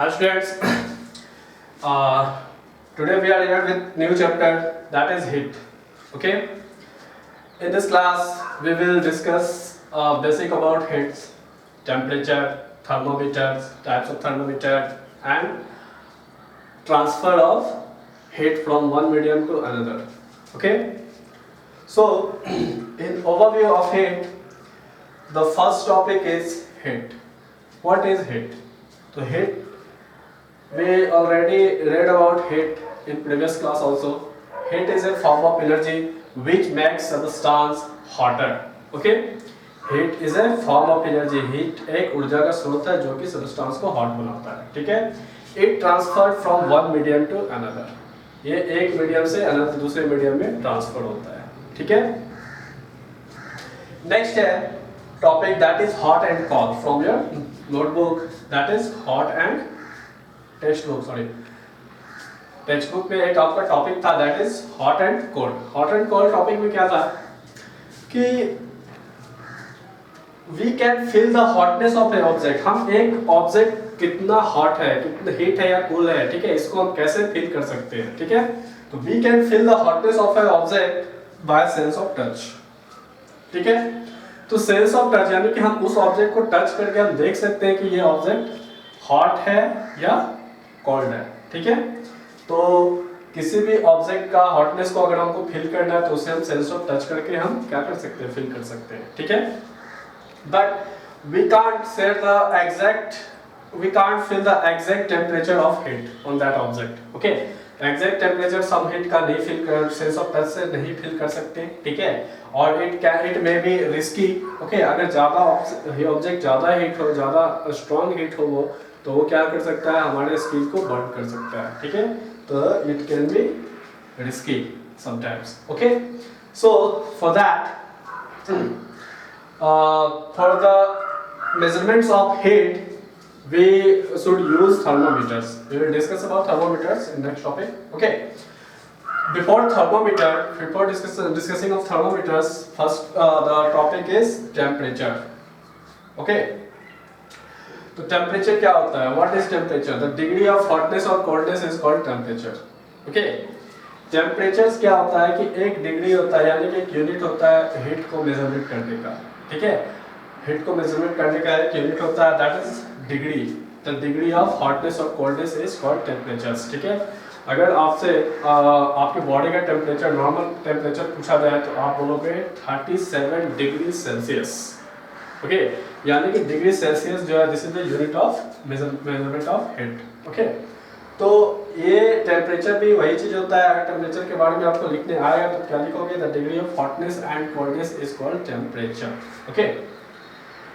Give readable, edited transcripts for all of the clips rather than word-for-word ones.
Hi students, today we are here with new chapter, that is heat. Okay, in this class we will discuss basic about heats, temperature, thermometers, types of thermometer, and transfer of heat from one medium to another. Okay, so in overview of heat, the first topic is heat. What is heat? So heat, we already read about heat in previous class also. Heat is a form of energy which makes substance hotter. Okay? Heat is a form of energy. Heat एक ऊर्जा का स्रोत है जो कि substance को hot बनाता है. ठीक है? It transferred from one medium to another. ये एक medium से दूसरे medium में transfer होता है. ठीक है? Next है topic that is hot and cold from your notebook. That is hot and text book में एक आपका टॉपिक था that is hot and cold. Hot and cold topic में क्या था कि we can feel the hotness of a object. हम एक ऑब्जेक्ट कितना हॉट है, कितना हीट है या कूल है, ठीक है, इसको हम कैसे फील कर सकते हैं. ठीक है, तो we can feel the hotness of a object by sense of touch. ठीक है, तो सेंस ऑफ टच यानी कि हम उस ऑब्जेक्ट को टच करके हम देख सकते हैं कि ये ऑब्जेक्ट हॉट है या कोल्ड है. ठीक है, तो किसी भी ऑब्जेक्ट का हॉटनेस को अगर हमको फील करना है तो उसे हम सेंस ऑफ टच करके हम क्या कर सकते हैं, फील कर सकते हैं. ठीक है, but we can't feel the exact temperature of heat on that object. Okay, exact temperature some heat का नहीं फील कर, सेंस ऑफ टच से नहीं फील कर सकते. ठीक है, और it may be risky. Okay, अगर ज्यादा ऑब्जेक्ट ज्यादा हीट हो, ज्यादा स्ट्रॉन्ग हीट हो वो, तो वो क्या कर सकता है, हमारे स्किन को बर्न कर सकता है. ठीक है, तो it can be risky sometimes. Okay, so for that for the measurements of heat we should use thermometers. We will discuss about thermometers in next topic. Okay, before discussing of thermometers, first the topic is temperature. Okay, तो temperature क्या होता है, what is temperature? The degree of hotness और coldness is called temperature. Okay, temperature क्या होता है कि एक डिग्री होता है, यानी कि एक यूनिट होता है हीट को मेजरमेंट करने का. ठीक है, हीट को मेजरमेंट करने का एक यूनिट होता है, that is degree. The degree of hotness और कोल्डनेस इज कॉल्ड टेम्परेचर. ठीक है, अगर आपसे आपके बॉडी का टेम्परेचर, नॉर्मल टेम्परेचर पूछा जाए तो आप बोलोगे 37 डिग्री सेल्सियस. ओके, यानी कि डिग्री सेल्सियस जो है this is the unit of measurement of heat. Okay, तो ये टेम्परेचर भी वही चीज होता है. अगर टेम्परेचर के बारे में आपको लिखने आएगा तो क्या लिखोगे, the degree of hotness and coldness is called temperature. Okay,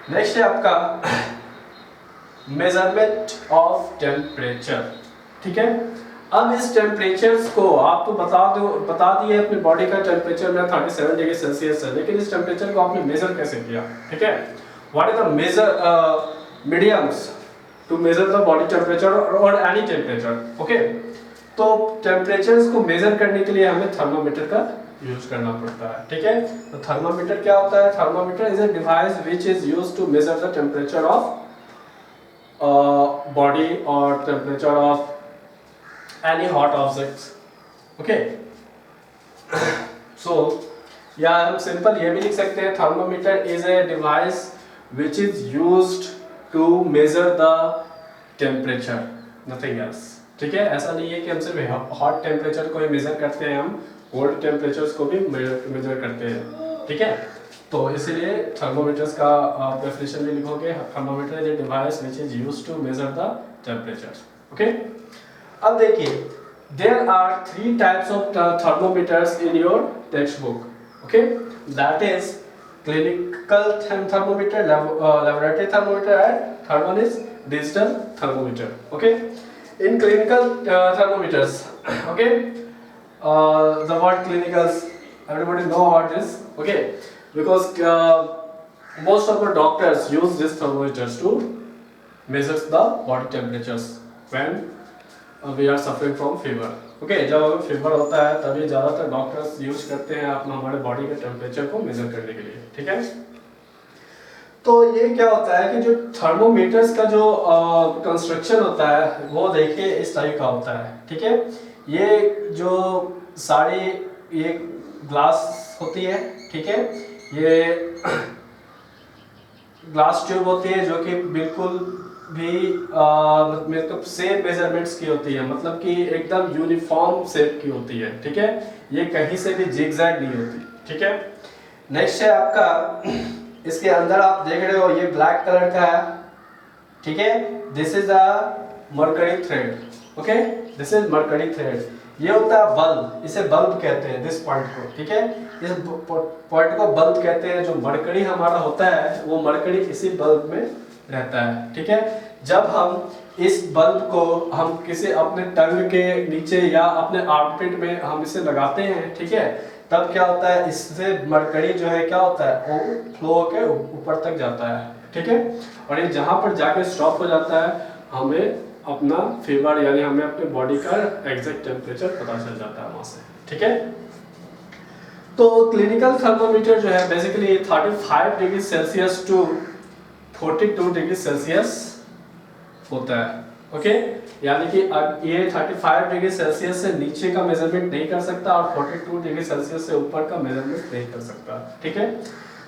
next है आपका मेजरमेंट ऑफ टेम्परेचर. ठीक है, अब इस टेम्परेचर्स को आप तो बता दिए अपनी बॉडी का टेम्परेचर में 37 डिग्री सेल्सियस है, लेकिन इस टेम्परेचर को आपने मेजर कैसे किया. ठीक है, what is the mediums to measure the body temperature और एनी टेम्परेचर. ओके, तो टेम्परेचर्स को मेजर करने के लिए हमें थर्मामीटर का यूज करना पड़ता है. ठीक है, तो थर्मामीटर क्या होता है? Thermometer is a device which is used to measure the temperature of body और temperature of any hot objects. Okay, so या हम सिंपल ये भी लिख सकते हैं, thermometer is a device which is used to measure the temperature, nothing else. ठीक है, ऐसा नहीं है कि हम सिर्फ हॉट टेम्परेचर को ही मेजर करते हैं, हम कोल्ड टेम्परेचर्स को भी मेजर करते हैं. ठीक है, तो इसीलिए थर्मोमीटर्स का डेफिनेशन भी लिखोगे, thermometer is a device which is used to measure the temperature. Okay, अब देखिए, there are 3 types of thermometers in your textbook. Okay, that is clinical thermometer, laboratory thermometer, and third one is digital thermometer. Okay, in clinical thermometers, okay, the word clinicals, everybody know about this. Okay, because most of the doctors use these thermometers to measure the body temperatures when we are suffering from fever. Okay, जब हमें fever होता है तभी ज़्यादातर doctors use करते हैं अपना हमारे बॉडी के टेम्परेचर को मेजर करने के लिए. ठीक है, तो ये क्या होता है कि जो थर्मोमीटर्स का जो कंस्ट्रक्शन होता है वो देखिए इस टाइप का होता है, ठीक है। ये जो सारी ये ग्लास होती है, ठीक है, ये ग्लास ट्यूब होती है जो कि बिल्कुल भी मतलब सेम मेजरमेंट्स की होती है, मतलब कि एकदम यूनिफॉर्म शेप की होती है, ठीक है। ये कहीं से भी जिगजैग नहीं होती, ठीक है। नेक्स्ट है आपका, इसके अंदर आप देख रहे हो ये ब्लैक कलर का है, ठीक है। This is a mercury thread, okay, this is mercury thread. ये होता है बल्ब, इसे बल्ब कहते हैं दिस पॉइंट को, ठीक है। इस पॉइंट को बल्ब कहते हैं। जो मरकरी हमारा होता है वो मरकरी इसी बल्ब में रहता है, ठीक है। जब हम इस बल्ब को हम किसी अपने टंग के नीचे या अपने आर्मपिट में हम इसे लगाते हैं, ठीक है, तब क्या होता है, इससे मरकरी जो है क्या होता है वो फ्लो होकर ऊपर तक जाता है, ठीक है। और ये जहाँ पर जाके स्टॉप हो जाता है, हमें अपना फीवर यानी हमें अपने बॉडी का एग्जैक्ट टेम्परेचर पता चल जाता है वहां से, ठीक है। तो क्लिनिकल थर्मोमीटर जो है basically 35 degree Celsius to 42 degree Celsius होता है, ओके। यानी कि ये 35 डिग्री सेल्सियस से नीचे का मेजरमेंट नहीं कर सकता और 42 डिग्री सेल्सियस से ऊपर का मेजरमेंट नहीं कर सकता, ठीक है।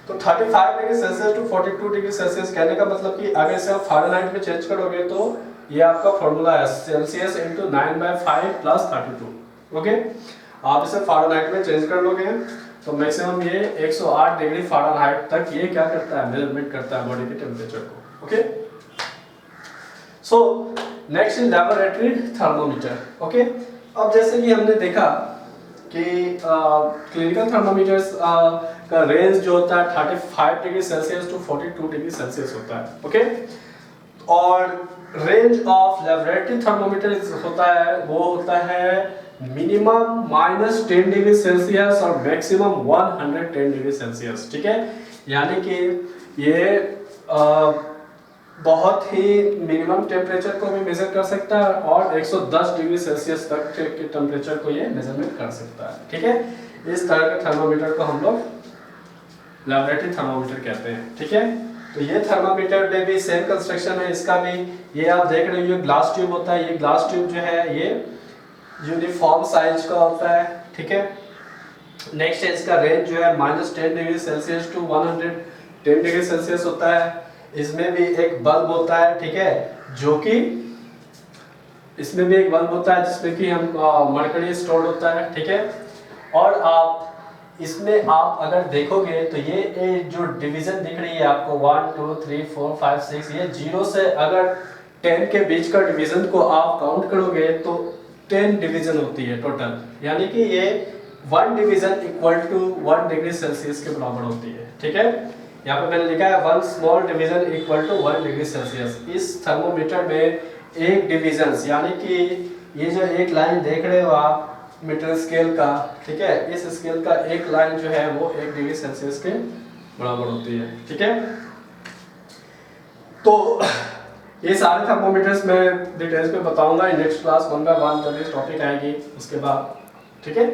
तो 35 degree Celsius to 42 degree Celsius कहने का मतलब कि अगर इसे आप फ़ारेनहाइट में चेंज करोगे तो ये आपका फॉर्मूला है सेल्सियस इंटू 9/5 प्लस 32, ओके। आप इसे फ़ारेनहाइट में चेंज कर लोगे तो मैक्सिमम ये 108 डिग्री फ़ारेनहाइट तक ये क्या करता है, मेजरमेंट करता है बॉडी के टेम्परेचर को, okay. So next is laboratory thermometer, okay. अब जैसे कि हमने देखा कि क्लिनिकल थर्मोमीटर्स का रेंज जो होता है 35 degree Celsius to 42 degree Celsius होता है, ओके। और रेंज ऑफ लैबोरेटरी थर्मोमीटर होता है वो होता है मिनिमम -10 डिग्री सेल्सियस और मैक्सिमम 110 डिग्री सेल्सियस, ठीक है। यानी कि ये बहुत ही मिनिमम टेम्परेचर को भी मेजर कर सकता है और 110 डिग्री सेल्सियस तक के टेम्परेचर को ये मेजरमेंट कर सकता है, ठीक है। इस तरह के थर्मोमीटर को हम लोग लैबोरेटरी थर्मोमीटर कहते हैं, ठीक है। तो ये थर्मोमीटर में भी सेम कंस्ट्रक्शन है इसका भी। ये आप देख रहे हो ये ग्लास ट्यूब होता है, ये ग्लास ट्यूब जो है ये यूनिफॉर्म साइज का होता है, ठीक है। नेक्स्ट है इसका रेंज जो है -10 degree Celsius to 110 degree Celsius होता है। इसमें भी एक बल्ब होता है, ठीक है, जो कि इसमें भी एक बल्ब होता है जिसमें कि हम मरकरी स्टोर्ड होता है, ठीक है। और आप इसमें आप अगर देखोगे तो ये जो डिवीजन दिख रही है आपको 1 2 3 4 5 6, ये 0 से अगर 10 के बीच का डिवीजन को आप काउंट करोगे तो 10 डिवीजन होती है टोटल। यानी कि ये 1 division equal to 1 degree Celsius के बराबर होती है, ठीक है। यहाँ पे मैंने लिखा है 1 small division equal to 1 degree Celsius. इस थर्मोमीटर में एक डिवीजन यानी कि ये जो एक लाइन देख रहे हो आप मीटर स्केल का, ठीक है, इस स्केल का एक लाइन जो है वो 1 डिग्री सेल्सियस के बराबर होती है, ठीक है। तो ये सारे थर्मोमीटर्स मैं डिटेल्स में बताऊंगा नेक्स्ट क्लास 1 बाय 1 जब ये टॉपिक आएगी उसके बाद, ठीक है।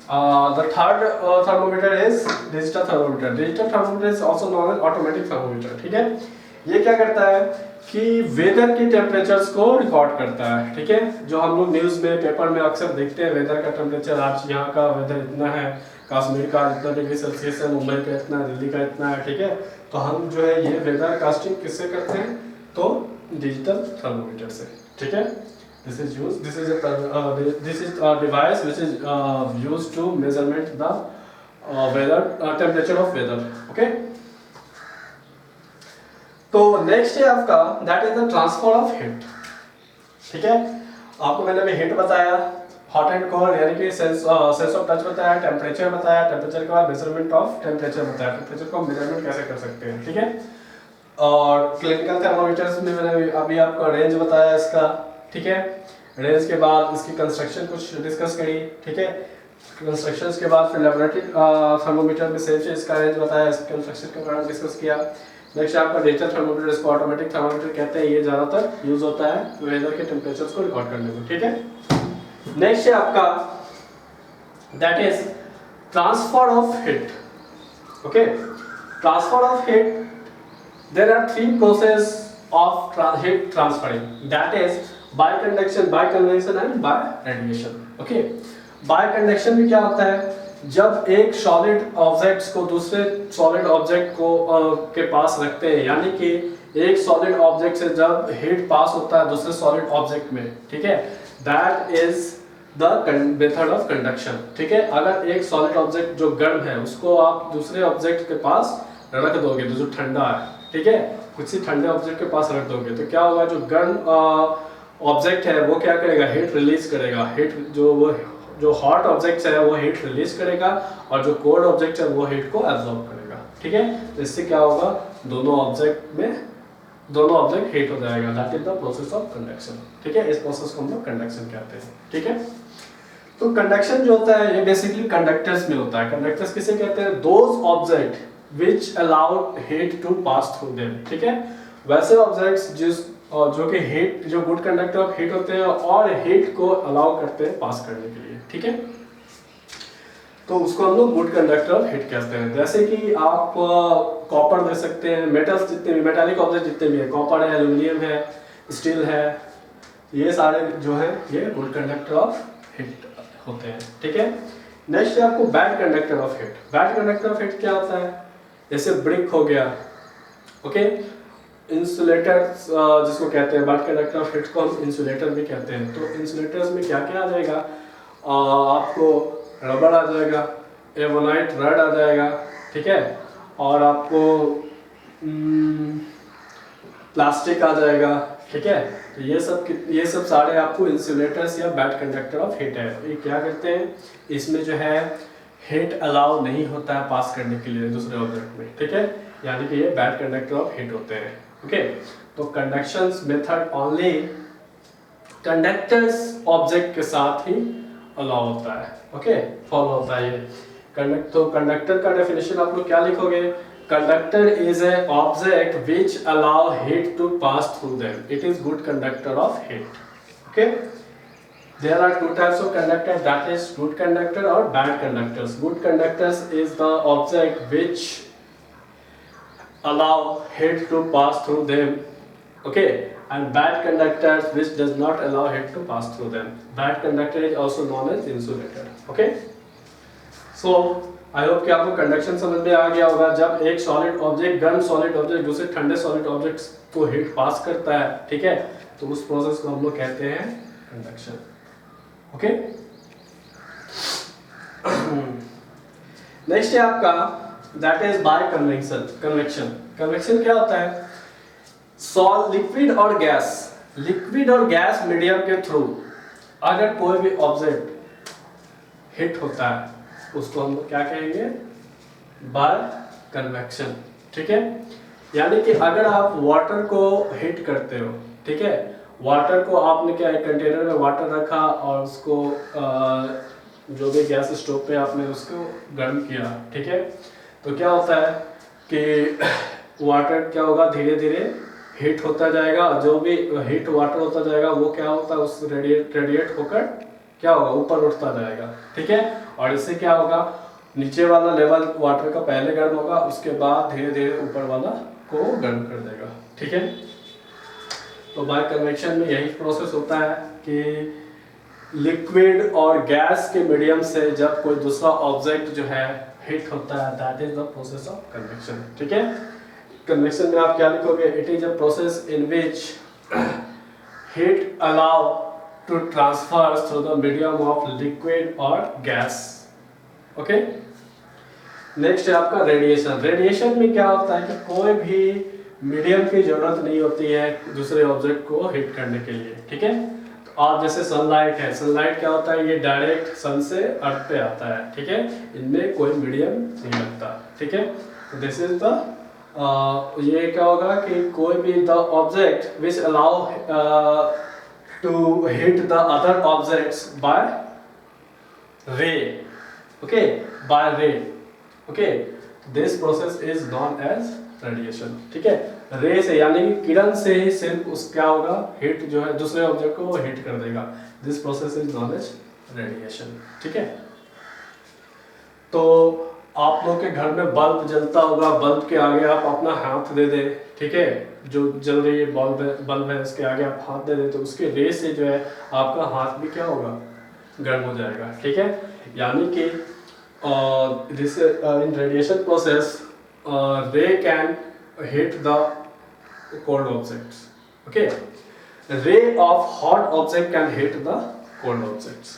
The third thermometer is digital thermometer. Digital thermometer is also known as automatic thermometer, ठीक है। ये क्या करता है कि वेदर की टेम्परेचर्स को रिकॉर्ड करता है, ठीक है। जो हम लोग न्यूज़ में पेपर में अक्सर देखते हैं वेदर का टेम्परेचर, आज यहाँ का वेदर इतना है, कश्मीर का इतना डिग्री सेल्सियस है, मुंबई का इतना, दिल्ली का इतना है, ठीक है। तो हम जो है ये वेदर कास्टिंग किससे करते हैं, तो डिजिटल थर्मोमीटर से, ठीक है। This is a device which is used to measurement the weather temperature of weather, okay। तो नेक्स्ट है आपका that is the transfer of heat, ठीक है। आपको मैंने अभी हीट बताया, हॉट एंड कोल्ड यानी कि सेंस ऑफ टच बताया, टेम्परेचर बताया, टेम्परेचर के बाद मेजरमेंट ऑफ टेम्परेचर बताया, टेम्परेचर को मेजरमेंट कैसे कर सकते हैं, ठीक है। और क्लिनिकल थर्मोमीटर्स में मैंने अभी आपको रेंज बताया इसका, ठीक है। रेंज के बाद इसकी कंस्ट्रक्शन कुछ डिस्कस करी, ठीक है। कंस्ट्रक्शंस के बाद फिर लेबोरेटरी थर्मोमीटर में सेम चीज इसका रेंज बताया, इसके कंस्ट्रक्शन के बारे में डिस्कस किया। नेक्स्ट आपका डिजिटल थर्मोमीटर, इसको ऑटोमेटिक थर्मोमीटर कहते हैं, ये ज़्यादातर यूज होता है वेदर के टेम्परेचर्स को रिकॉर्ड करने में, ठीक है। नेक्स्ट है आपका that is transfer of heat, okay. Transfer of heat there are three process of heat transferring, that is by conduction, by convection and by radiation. Okay, by conduction में क्या होता है, जब एक सॉलिड ऑब्जेक्ट्स को दूसरे सॉलिड ऑब्जेक्ट को के पास रखते हैं, यानी कि एक सॉलिड ऑब्जेक्ट से जब हीट पास होता है दूसरे सॉलिड ऑब्जेक्ट में, ठीक है, that is the method of conduction. ठीक है, अगर एक सॉलिड ऑब्जेक्ट जो गर्म है उसको आप दूसरे ऑब्जेक्ट के पास रख दोगे तो जो ठंडा है, ठीक है, किसी ठंडे ऑब्जेक्ट के पास रख दोगे तो क्या होगा, जो गर्म ऑब्जेक्ट है वो क्या करेगा, हीट रिलीज करेगा. हीट जो हॉट ऑब्जेक्ट है वो हीट रिलीज करेगा और जो कोल्ड ऑब्जेक्ट है वो हीट को एब्जॉर्ब करेगा. ठीक है, तो इससे क्या होगा, दोनों ऑब्जेक्ट हीट हो जाएगा. That is the process of conduction. ठीक है, इस प्रोसेस को हम लोग कंडक्शन कहते हैं. ठीक है, तो कंडक्शन जो होता है ये बेसिकली कंडक्टर्स में होता है. कंडक्टर्स किसे कहते हैं, those object which allow heat to pass through them. ठीक है, वैसे ऑब्जेक्ट्स जो कि हीट, जो गुड कंडक्टर ऑफ हीट होते हैं और हीट को अलाउ करते हैं पास करने के लिए. ठीक है, तो उसको हम लोग गुड कंडक्टर ऑफ हीट कहते हैं. जैसे कि आप कॉपर ले सकते हैं, मेटल्स जितने भी, मेटालिक ऑब्जेक्ट जितने भी है, कॉपर है, एल्यूमिनियम है, स्टील है, ये सारे जो है ये गुड कंडक्टर ऑफ हीट होते हैं. ठीक है, नेक्स्ट है आपको bad conductor of heat. Bad conductor of heat क्या होता है, जैसे ब्रिक हो गया. ओके, इंसुलेटर जिसको कहते हैं, बैड कंडक्टर ऑफ हीट को हम इंसुलेटर भी कहते हैं. तो इंसुलेटर्स में क्या क्या आ जाएगा, आपको रबर आ जाएगा, एवोनाइट रड आ जाएगा. ठीक है, और आपको प्लास्टिक आ जाएगा. ठीक है, तो ये सब सारे आपको इंसुलेटर्स या बैड कंडक्टर ऑफ हीट है. ये क्या करते हैं, इसमें जो है हीट अलाउ नहीं होता है पास करने के लिए दूसरे ऑब्जेक्ट में. ठीक है, यानी कि ये बैड कंडक्टर ऑफ हीट होते हैं. ओके, तो conduction method only conductors object के साथ ही अलाउ होता है. ओके, फॉलो होता है ये. तो कंडक्टर का डेफिनेशन आप लोग क्या लिखोगे, conductor is a object which allow heat to pass through them. It is good conductor of heat. Okay, there are two types of conductor, that is good conductor or bad conductors. Good conductors is the object which allow heat to pass through them. Okay, and bad conductors which does not allow heat to pass through them. Bad conductor is also known as insulator. Okay, so I hope कि आपको conduction समझ में आ गया होगा. जब एक solid object, गर्म solid object दूसरे ठंडे सॉलिड ऑब्जेक्ट्स को हीट पास करता है, ठीक है, तो उस प्रोसेस को हम लोग कहते हैं कंडक्शन. ओके, नेक्स्ट है आपका that is by convection. Convection क्या होता है, लिक्विड और गैस मीडियम के थ्रू अगर कोई भी ऑब्जेक्ट हिट होता है उसको हम क्या कहेंगे, बाय कन्वेक्शन. ठीक है, यानी कि अगर आप वाटर को हिट करते हो, ठीक है, वाटर को आपने क्या, एक कंटेनर में वाटर रखा और उसको जो भी गैस स्टोव पे आपने उसको गर्म किया. ठीक है, तो क्या होता है कि वाटर क्या होगा, धीरे धीरे हीट होता जाएगा. जो भी हीट वाटर होता जाएगा वो क्या होता है, उस रेडिएट होकर क्या होगा, ऊपर उठता जाएगा. ठीक है, और इससे क्या होगा, नीचे वाला लेवल वाटर का पहले गर्म होगा, उसके बाद धीरे धीरे ऊपर वाला को गर्म कर देगा. ठीक है, तो बाय कन्वेक्शन में यही प्रोसेस होता है कि लिक्विड और गैस के मीडियम से जब कोई दूसरा ऑब्जेक्ट जो है हिट होता है, that is the process of convection. ठीक है, कन्वेक्शन में आप क्या लिखोगे, it is a process in which heat allow to transfer through the medium of liquid और गैस. ओके, नेक्स्ट है आपका रेडिएशन. रेडिएशन में क्या होता है कि कोई भी मीडियम की जरूरत नहीं होती है दूसरे ऑब्जेक्ट को हिट करने के लिए. ठीक है, तो आप जैसे सनलाइट है, सनलाइट क्या होता है, ये डायरेक्ट सन से अर्थ पे आता है. ठीक है, इनमें कोई मीडियम नहीं लगता. ठीक है, तो दिस इज द ये क्या होगा कि कोई भी the object which allow to heat the other objects by ray. Okay, by ray. Okay, this process is known as radiation. ठीक है, रे से यानी कि किरण से ही सिर्फ उस क्या होगा, हीट जो है दूसरे ऑब्जेक्ट को वो हिट कर देगा. This process is known as radiation. ठीक है, तो आप लोग के घर में बल्ब जलता होगा, बल्ब के आगे आप अपना हाथ दे दें, ठीक है, जो जल रही है बल्ब है उसके आगे आप हाथ दे दें तो उसके रे से जो है आपका हाथ भी क्या होगा, गर्म हो जाएगा, ठीक है। यानी कि दिस इन रेडिएशन प्रोसेस रे can hit the cold objects, okay, ray of hot object can hit the cold objects,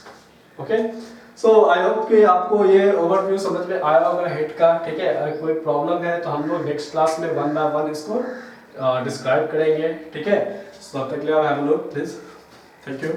okay. So I hope कि आपको ये ओवरव्यू समझ में आया होगा हीट का, ठीक है। अगर कोई प्रॉब्लम है तो हम लोग नेक्स्ट क्लास में 1 by 1 इसको डिस्क्राइब करेंगे, ठीक है। So तब तक के लिए have a look please, thank you.